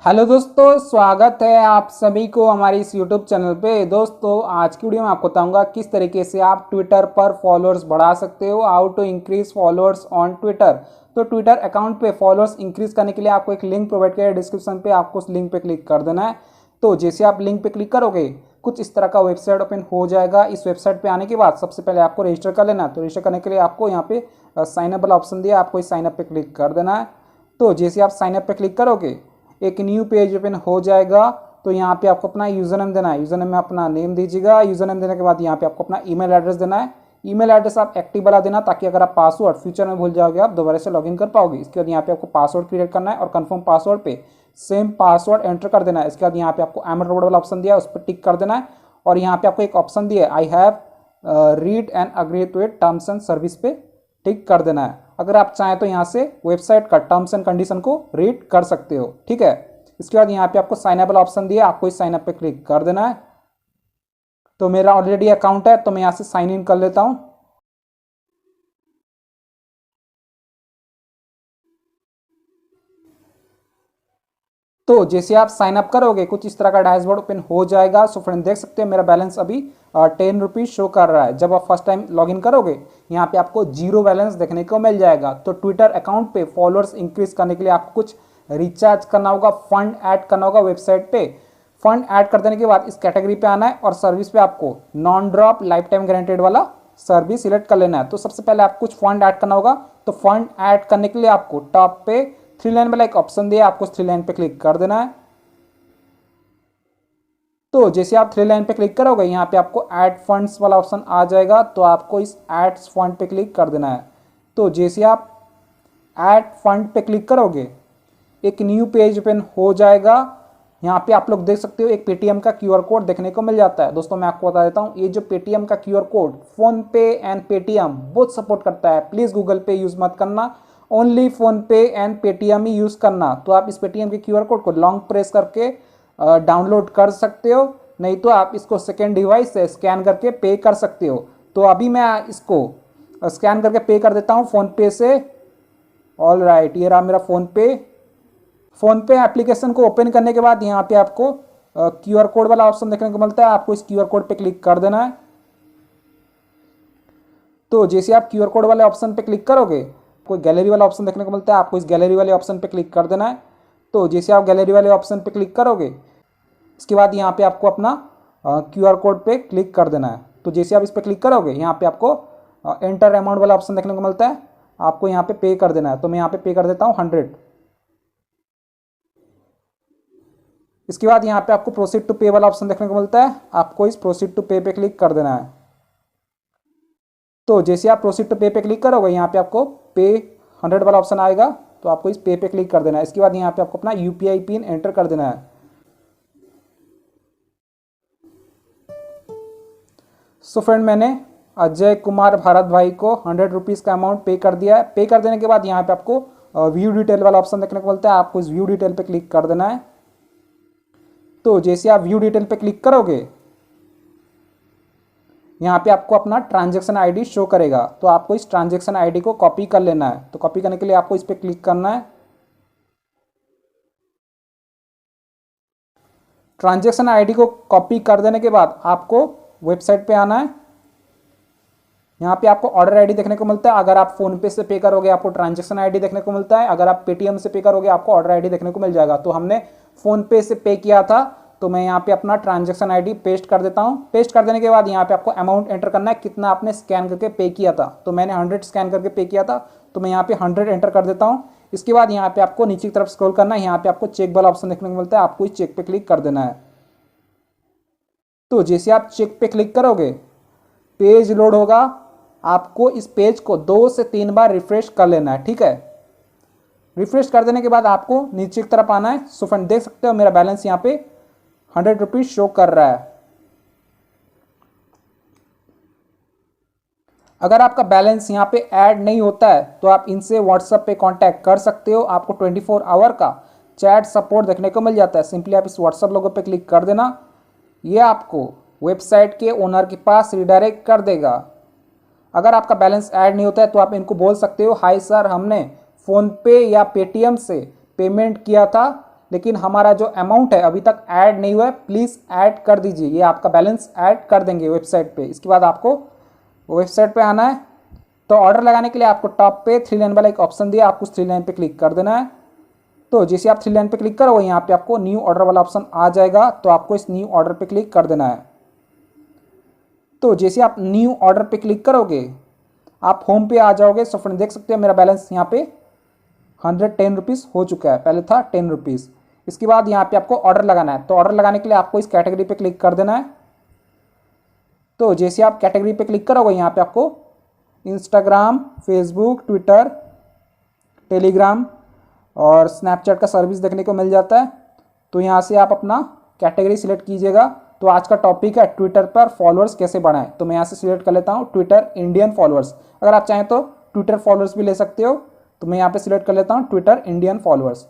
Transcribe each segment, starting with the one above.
Hello दोस्तों, स्वागत है आप सभी को हमारे इस यूट्यूब चैनल पे। दोस्तों, आज की वीडियो में आपको बताऊंगा किस तरीके से आप ट्विटर पर फॉलोअर्स बढ़ा सकते हो। How to increase followers on Twitter. तो ट्विटर अकाउंट पे फॉलोअर्स इंक्रीज करने के लिए आपको एक लिंक प्रोवाइड किया है डिस्क्रिप्शन पे, आपको उस लिंक पे क्लिक कर देना है। तो जैसे आप लिंक पे क्लिक करोगे कुछ इस तरह का वेबसाइट ओपन हो जाएगा। इस वेबसाइट पे आने के बाद सबसे पहले आपको रजिस्टर कर लेना है। तो रजिस्टर करने के लिए आपको यहाँ पे साइन अप वाला ऑप्शन दिया, आपको इस साइन अप पे क्लिक कर देना है। तो जैसे आप साइन अप पे क्लिक करोगे एक न्यू पेज ओपन हो जाएगा। तो यहाँ पे आपको अपना यूजर नेम देना है, यूजर नेम में अपना नेम दीजिएगा। यूजर नेम देने के बाद यहाँ पे आपको अपना ईमेल एड्रेस देना है। ईमेल एड्रेस आप एक्टिव वाला देना, ताकि अगर आप पासवर्ड फ्यूचर में भूल जाओगे आप दोबारा से लॉगिन कर पाओगे। इसके बाद यहाँ पे आपको पासवर्ड क्रिएट करना है और कंफर्म पासवर्ड पे सेम पासवर्ड एंटर कर देना है। इसके बाद यहाँ पे आपको एम रोड वाला ऑप्शन दिया है, उस पर टिक कर देना है। और यहाँ पे आपको एक ऑप्शन दिया है, I have read and agree to it terms and service पे टिक कर देना है। अगर आप चाहें तो यहाँ से वेबसाइट का टर्म्स एंड कंडीशन को रीड कर सकते हो, ठीक है। इसके बाद यहाँ पे आपको साइन अप वाला ऑप्शन दिया, आपको इस साइन अप पे क्लिक कर देना है। तो मेरा ऑलरेडी अकाउंट है, तो मैं यहाँ से साइन इन कर लेता हूँ। तो जैसे आप साइन अप करोगे कुछ इस तरह का डैशबोर्ड ओपन हो जाएगा। सो फ्रेंड, देख सकते हो मेरा बैलेंस अभी 10 रुपीज़ शो कर रहा है। जब आप फर्स्ट टाइम लॉगिन करोगे यहाँ पे आपको जीरो बैलेंस देखने को मिल जाएगा। तो ट्विटर अकाउंट पे फॉलोअर्स इंक्रीज करने के लिए आपको कुछ रिचार्ज करना होगा, फंड ऐड करना होगा वेबसाइट पे। फंड ऐड कर देने के बाद इस कैटेगरी पे आना है और सर्विस पे आपको non drop life time guaranteed वाला सर्विस सिलेक्ट कर लेना है। तो सबसे पहले आपको कुछ फंड ऐड करना होगा। तो फंड ऐड करने के लिए आपको टॉप पे थ्री लाइन वाला एक ऑप्शन दिया, आपको थ्री लाइन पे क्लिक कर देना है। तो जैसे आप थ्री लाइन पे क्लिक करोगे यहाँ पे आपको ऐड फंड्स वाला ऑप्शन आ जाएगा। तो आपको इस ऐड फंड पे क्लिक कर देना है। तो जैसे आप ऐड फंड पे क्लिक करोगे एक न्यू पेज ओपन हो जाएगा। यहाँ पे आप लोग देख सकते हो एक पेटीएम का क्यूआर कोड देखने को मिल जाता है। दोस्तों, मैं आपको बता देता हूँ, ये जो पेटीएम का क्यूआर कोड फोन पे एंड पेटीएम बोथ सपोर्ट करता है। प्लीज़ गूगल पे यूज़ मत करना, ओनली फोन पे एंड पेटीएम ही यूज़ करना। तो आप इस पेटीएम के क्यूआर कोड को लॉन्ग प्रेस करके डाउनलोड कर सकते हो, नहीं तो आप इसको सेकेंड डिवाइस से स्कैन करके पे कर सकते हो। तो अभी मैं इसको स्कैन करके पे कर देता हूँ फ़ोन पे से। ऑल राइट, ये रहा मेरा फ़ोन पे एप्लीकेशन को ओपन करने के बाद यहाँ पे आपको क्यूआर कोड वाला ऑप्शन देखने को मिलता है, आपको इस क्यूआर कोड पे क्लिक कर देना है। तो जैसे आप क्यूआर कोड वाले ऑप्शन पे क्लिक करोगे कोई गैलरी वाला ऑप्शन देखने को मिलता है, आपको इस गैलरी वाले ऑप्शन पे क्लिक कर देना है। तो जैसे आप गैलरी वाले ऑप्शन पे क्लिक करोगे इसके बाद यहाँ पे आपको अपना क्यूआर कोड पे क्लिक कर देना है। तो जैसे आप इस पर क्लिक करोगे यहाँ पे आपको एंटर अमाउंट वाला ऑप्शन देखने को मिलता है, आपको यहाँ पे कर देना है। तो मैं यहाँ पे कर देता हूँ 100। इसके बाद यहाँ पे आपको प्रोसीड टू पे वाला ऑप्शन देखने को मिलता है, आपको इस प्रोसीड टू पे क्लिक कर देना है। तो जैसे आप प्रोसीड टू पे क्लिक करोगे यहाँ पे आपको पे 100 वाला ऑप्शन आएगा, तो आपको इस पे क्लिक कर देना है। इसके बाद यहाँ पे आपको अपना यूपीआई पिन एंटर कर देना है। सो फ्रेंड, मैंने अजय कुमार भारत भाई को 100 रुपीज़ का अमाउंट पे कर दिया है। पे कर देने के बाद यहाँ पे आपको व्यू डिटेल वाला ऑप्शन देखने को मिलता है, आपको इस व्यू डिटेल पे क्लिक कर देना है। तो जैसे आप व्यू डिटेल पे क्लिक करोगे यहाँ पे आपको अपना ट्रांजैक्शन आईडी शो करेगा। तो आपको इस ट्रांजैक्शन आईडी को कॉपी कर लेना है। तो कॉपी करने के लिए आपको इस पर क्लिक करना है। ट्रांजैक्शन आईडी को कॉपी कर देने के बाद आपको वेबसाइट पे आना है। यहाँ पे आपको ऑर्डर आईडी देखने को मिलता है। अगर आप फोन पे से पे करोगे आपको ट्रांजैक्शन आईडी देखने को मिलता है, अगर आप पेटीएम से पे करोगे आपको ऑर्डर आईडी देखने को मिल जाएगा। तो हमने फोन पे से पे किया था, तो मैं यहाँ पे अपना ट्रांजैक्शन आईडी पेस्ट कर देता हूँ। पेस्ट कर देने के बाद यहाँ पे आपको अमाउंट एंटर करना है, कितना आपने स्कैन करके पे किया था। तो मैंने 100 स्कैन करके पे किया था, तो मैं यहाँ पे 100 एंटर कर देता हूँ। इसके बाद यहाँ पे आपको नीचे की तरफ स्क्रॉल करना है, यहाँ पे आपको चेक वाला ऑप्शन देखने को मिलता है, आपको इस चेक पे क्लिक कर देना है। तो जैसे आप चेक पे क्लिक करोगे पेज लोड होगा, आपको इस पेज को 2 से 3 बार रिफ्रेश कर लेना है, ठीक है। रिफ्रेश कर देने के बाद आपको नीचे की तरफ आना है। सो फ्रेंड, देख सकते हो मेरा बैलेंस यहाँ पे 100 रुपीज़ शो कर रहा है। अगर आपका बैलेंस यहाँ पे ऐड नहीं होता है तो आप इनसे व्हाट्सएप पे कांटेक्ट कर सकते हो। आपको 24 आवर का चैट सपोर्ट देखने को मिल जाता है। सिंपली आप इस व्हाट्सएप लोगो पे क्लिक कर देना, ये आपको वेबसाइट के ओनर के पास रिडायरेक्ट कर देगा। अगर आपका बैलेंस ऐड नहीं होता है तो आप इनको बोल सकते हो, हाय सर, हमने फ़ोन पे या पेटीएम से पेमेंट किया था लेकिन हमारा जो अमाउंट है अभी तक ऐड नहीं हुआ है, प्लीज़ ऐड कर दीजिए। ये आपका बैलेंस ऐड कर देंगे वेबसाइट पे। इसके बाद आपको वेबसाइट पे आना है। तो ऑर्डर लगाने के लिए आपको टॉप पे 3 लाइन वाला एक ऑप्शन दिया, आपको 3 लाइन पे क्लिक कर देना है। तो जैसे आप 3 लाइन पे क्लिक करोगे यहाँ पे आपको न्यू ऑर्डर वाला ऑप्शन आ जाएगा, तो आपको इस न्यू ऑर्डर पे क्लिक कर देना है। तो जैसे आप न्यू ऑर्डर पे क्लिक करोगे आप होम पे आ जाओगे। सो फ्रेंड देख सकते हो मेरा बैलेंस यहाँ पे 110 रुपीज़ हो चुका है, पहले था 10 रुपीज़। इसके बाद यहाँ पे आपको ऑर्डर लगाना है। तो ऑर्डर लगाने के लिए आपको इस कैटेगरी पे क्लिक कर देना है। तो जैसे आप कैटेगरी पे क्लिक करोगे यहाँ पे आपको इंस्टाग्राम, फेसबुक, ट्विटर, टेलीग्राम और स्नैपचैट का सर्विस देखने को मिल जाता है। तो यहाँ से आप अपना कैटेगरी सिलेक्ट कीजिएगा। तो आज का टॉपिक है ट्विटर पर फॉलोअर्स कैसे बढ़ाएं। तो मैं यहाँ से सिलेक्ट कर लेता हूँ ट्विटर इंडियन फॉलोअर्स। अगर आप चाहें तो ट्विटर फॉलोअर्स भी ले सकते हो। तो मैं यहाँ पे सिलेक्ट कर लेता हूँ ट्विटर इंडियन फॉलोअर्स।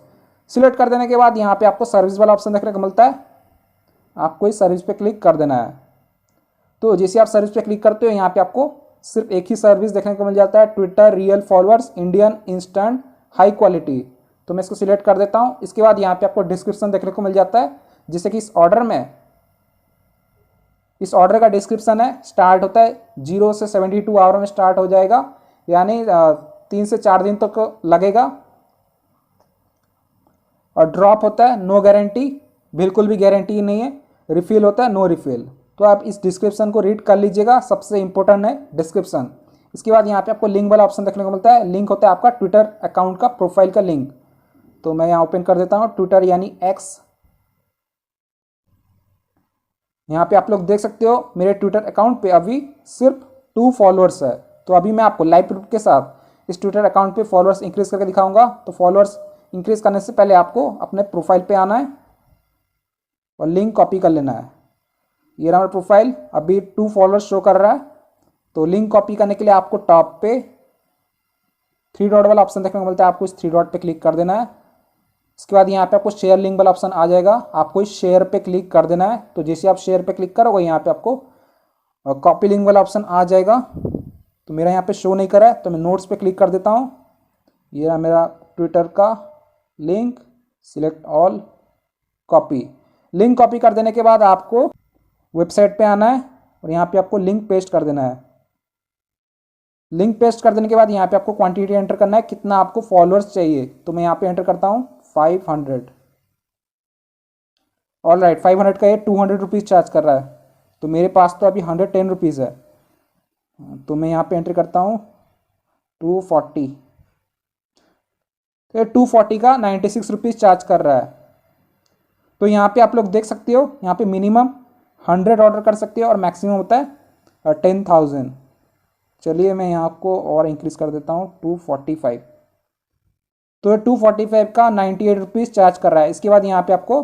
सिलेक्ट कर देने के बाद यहाँ पे आपको सर्विस वाला ऑप्शन देखने को मिलता है, आपको इस सर्विस पे क्लिक कर देना है। तो जैसे आप सर्विस पे क्लिक करते हो यहाँ पे आपको सिर्फ एक ही सर्विस देखने को मिल जाता है, Twitter real followers Indian instant high quality. तो मैं इसको सिलेक्ट कर देता हूँ। इसके बाद यहाँ पे आपको डिस्क्रिप्शन देखने को मिल जाता है, जिससे कि इस ऑर्डर का डिस्क्रिप्शन है, स्टार्ट होता है 0 से 72 आवर में स्टार्ट हो जाएगा, यानी 3 से 4 दिन तक लगेगा। और ड्रॉप होता है नो गारंटी, बिल्कुल भी गारंटी नहीं है। रिफिल होता है नो रिफिल। तो आप इस डिस्क्रिप्शन को रीड कर लीजिएगा, सबसे इंपॉर्टेंट है डिस्क्रिप्शन। इसके बाद यहाँ पे आपको लिंक वाला ऑप्शन देखने को मिलता है। लिंक होता है आपका ट्विटर अकाउंट का प्रोफाइल का लिंक। तो मैं यहाँ ओपन कर देता हूँ ट्विटर यानी एक्स। यहाँ पे आप लोग देख सकते हो मेरे ट्विटर अकाउंट पे अभी सिर्फ 2 फॉलोअर्स है। तो अभी मैं आपको लाइव प्रूफ के साथ इस ट्विटर अकाउंट पे फॉलोअर्स इंक्रीज करके दिखाऊंगा। तो फॉलोअर्स इंक्रीज करने से पहले आपको अपने प्रोफाइल पे आना है और लिंक कॉपी कर लेना है। ये रहा मेरा प्रोफाइल, अभी 2 फॉलोअर्स शो कर रहा है। तो लिंक कॉपी करने के लिए आपको टॉप पे 3 डॉट वाला ऑप्शन देखने को मिलता है, आपको इस 3 डॉट पे क्लिक कर देना है। इसके बाद यहाँ पे आपको शेयर लिंक वाला ऑप्शन आ जाएगा, आपको इस शेयर पे क्लिक कर देना है। तो जैसे आप शेयर पे क्लिक करोगे यहाँ पे आपको कॉपी लिंक वाला ऑप्शन आ जाएगा। तो मेरा यहाँ पे शो नहीं कर रहा है, तो मैं नोट्स पे क्लिक कर देता हूँ। ये रहा मेरा ट्विटर का link, select all, copy. Link copy कर देने के बाद आपको वेबसाइट पे आना है और यहाँ पे आपको लिंक पेस्ट कर देना है। लिंक पेस्ट कर देने के बाद यहाँ पे आपको क्वांटिटी एंटर करना है, कितना आपको फॉलोअर्स चाहिए। तो मैं यहाँ पे एंटर करता हूँ 500। ऑल राइट, 500 का ये 200 रुपीज़ चार्ज कर रहा है। तो मेरे पास तो अभी 110 रुपीज़ है। तो मैं यहाँ पे एंटर करता हूँ 240। तो 240 का 96 रुपीज़ चार्ज कर रहा है। तो यहाँ पे आप लोग देख सकते हो, यहाँ पे मिनिमम 100 ऑर्डर कर सकते हो और मैक्सिमम होता है 10,000। चलिए मैं यहाँ को और इंक्रीज़ कर देता हूँ 245। तो ये 245 का 98 रुपीज़ चार्ज कर रहा है। इसके बाद यहाँ पे आपको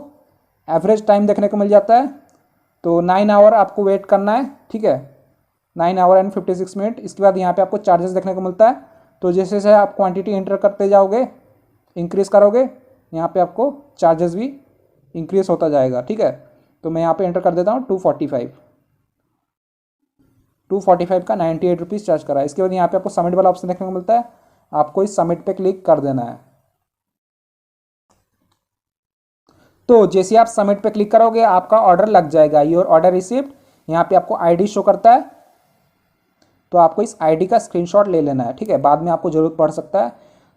एवरेज टाइम देखने को मिल जाता है। तो 9 आवर आपको वेट करना है, ठीक है, 9 आवर एंड 56 मिनट। इसके बाद यहाँ पे आपको चार्जेस देखने को मिलता है। तो जैसे जैसे आप क्वांटिटी एंटर करते जाओगे, इंक्रीज़ करोगे, यहाँ पे आपको चार्जेस भी इंक्रीज़ होता जाएगा, ठीक है। तो मैं यहाँ पे एंटर कर देता हूँ 245 का 98 रुपीज़ चार्ज करा है। इसके बाद यहाँ पे आपको सबमिट वाला ऑप्शन देखने को मिलता है, आपको इस सबमिट पे क्लिक कर देना है। तो जैसे आप सबमिट पे क्लिक करोगे आपका ऑर्डर लग जाएगा। योर ऑर्डर रिसीव्ड, यहाँ पे आपको आईडी शो करता है। तो आपको इस आईडी का स्क्रीनशॉट ले लेना है, ठीक है, बाद में आपको जरूरत पड़ सकता है।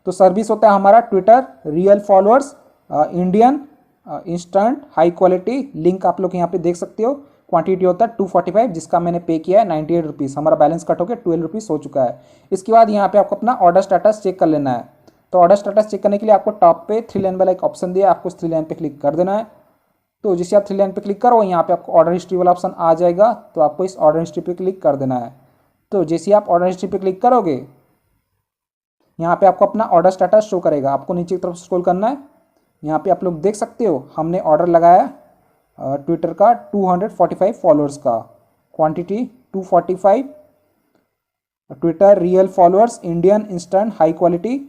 तो सर्विस होता है हमारा Twitter real followers Indian instant high quality. Link आप लोग यहाँ पे देख सकते हो। क्वांटिटी होता है 245, जिसका मैंने पे किया है 98 रुपीज़। हमारा बैलेंस कट होकर 12 रुपीज़ हो चुका है। इसके बाद यहाँ पे आपको अपना ऑर्डर स्टेटस चेक कर लेना है। तो ऑर्डर स्टेटस चेक करने के लिए आपको टॉप पे 3 लाइन वाला एक ऑप्शन दिया, आपको इस 3 लाइन पे क्लिक कर देना है। तो जैसे आप 3 लाइन पे क्लिक करो यहाँ पे आपको ऑर्डर हिस्ट्री वाला ऑप्शन आ जाएगा। तो आपको इस ऑर्डर हिस्ट्री पे क्लिक कर देना है। तो जैसे आप ऑर्डर हिस्ट्री पे क्लिक करोगे यहाँ पे आपको अपना ऑर्डर स्टेटस शो करेगा। आपको नीचे की तरफ स्क्रॉल करना है। यहाँ पे आप लोग देख सकते हो हमने ऑर्डर लगाया ट्विटर का 245 फॉलोअर्स का, quantity 245, Twitter real followers Indian instant high quality.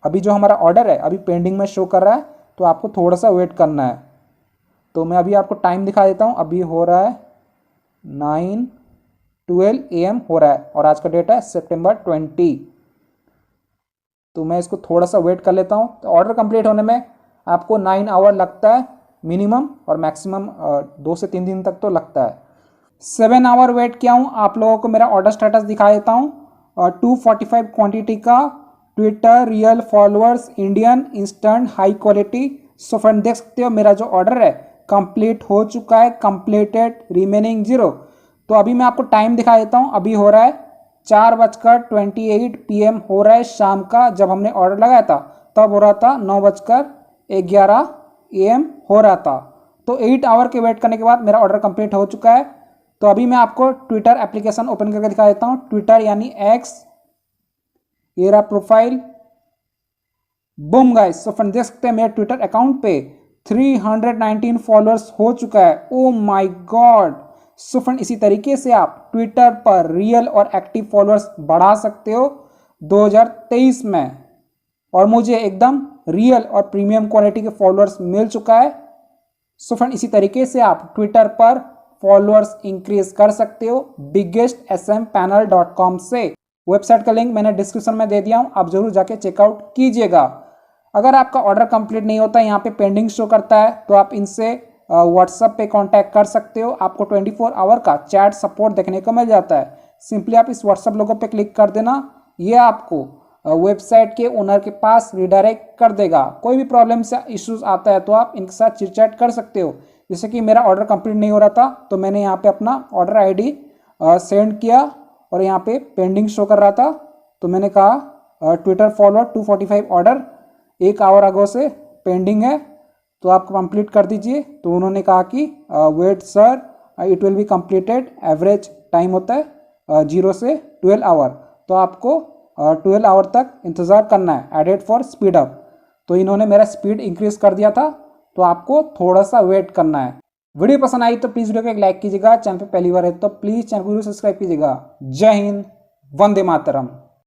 अभी जो हमारा ऑर्डर है अभी पेंडिंग में शो कर रहा है, तो आपको थोड़ा सा वेट करना है। तो मैं अभी आपको टाइम दिखा देता हूँ। अभी हो रहा है 9:12 AM हो रहा है और आज का डेट है सितंबर 20। तो मैं इसको थोड़ा सा वेट कर लेता हूँ। तो ऑर्डर कंप्लीट होने में आपको 9 आवर लगता है मिनिमम, और मैक्सिमम 2 से 3 दिन तक तो लगता है। 7 आवर वेट किया हूँ। आप लोगों को मेरा ऑर्डर स्टेटस दिखा देता हूँ। 245 क्वांटिटी का Twitter real followers Indian instant high quality. So friend देख सकते हो मेरा जो ऑर्डर है कंप्लीट हो चुका है, कंप्लीटेड रिमेनिंग 0। तो अभी मैं आपको टाइम दिखा देता हूँ। अभी हो रहा है 4:28 PM हो रहा है शाम का। जब हमने ऑर्डर लगाया था तब हो रहा था 9:11 AM हो रहा था। तो 8 आवर के वेट करने के बाद मेरा ऑर्डर कंप्लीट हो चुका है। तो अभी मैं आपको ट्विटर एप्लीकेशन ओपन करके दिखा देता हूँ। ट्विटर यानी एक्स, ये रहा profile. Boom guys, so friend देख सकते हैं मेरे ट्विटर अकाउंट पे 319 फॉलोअर्स हो चुका है। Oh my God. So friend इसी तरीके से आप ट्विटर पर रियल और एक्टिव फॉलोअर्स बढ़ा सकते हो 2023 में। और मुझे एकदम रियल और प्रीमियम क्वालिटी के फॉलोअर्स मिल चुका है। सो फ्रेंड इसी तरीके से आप ट्विटर पर फॉलोअर्स इंक्रीज कर सकते हो biggestSMpanel.com से। वेबसाइट का लिंक मैंने डिस्क्रिप्शन में दे दिया हूं, आप जरूर जाके चेकआउट कीजिएगा। अगर आपका ऑर्डर कंप्लीट नहीं होता, यहाँ पे पेंडिंग शो करता है, तो आप इनसे व्हाट्सएप पे कांटेक्ट कर सकते हो। आपको 24 आवर का चैट सपोर्ट देखने को मिल जाता है। सिंपली आप इस व्हाट्सएप लोगो पे क्लिक कर देना, ये आपको वेबसाइट के ओनर के पास रिडायरेक्ट कर देगा। कोई भी प्रॉब्लम से इश्यूज आता है तो आप इनके साथ चिट चैट कर सकते हो। जैसे कि मेरा ऑर्डर कंप्लीट नहीं हो रहा था तो मैंने यहाँ पे अपना ऑर्डर आईडी सेंड किया और यहाँ पे पेंडिंग शो कर रहा था। तो मैंने कहा Twitter follower 245 order 1 hour ago से पेंडिंग है, तो आप कंप्लीट कर दीजिए। तो उन्होंने कहा कि wait sir, it will be completed. Average time होता है 0 से 12 आवर, तो आपको 12 आवर तक इंतज़ार करना है। एडेड फॉर स्पीड अप, तो इन्होंने मेरा स्पीड इंक्रीज कर दिया था, तो आपको थोड़ा सा वेट करना है। वीडियो पसंद आई तो प्लीज़ वीडियो को एक लाइक कीजिएगा। चैनल पे पहली बार है तो प्लीज़ चैनल को सब्सक्राइब कीजिएगा। जय हिंद, वंदे मातरम।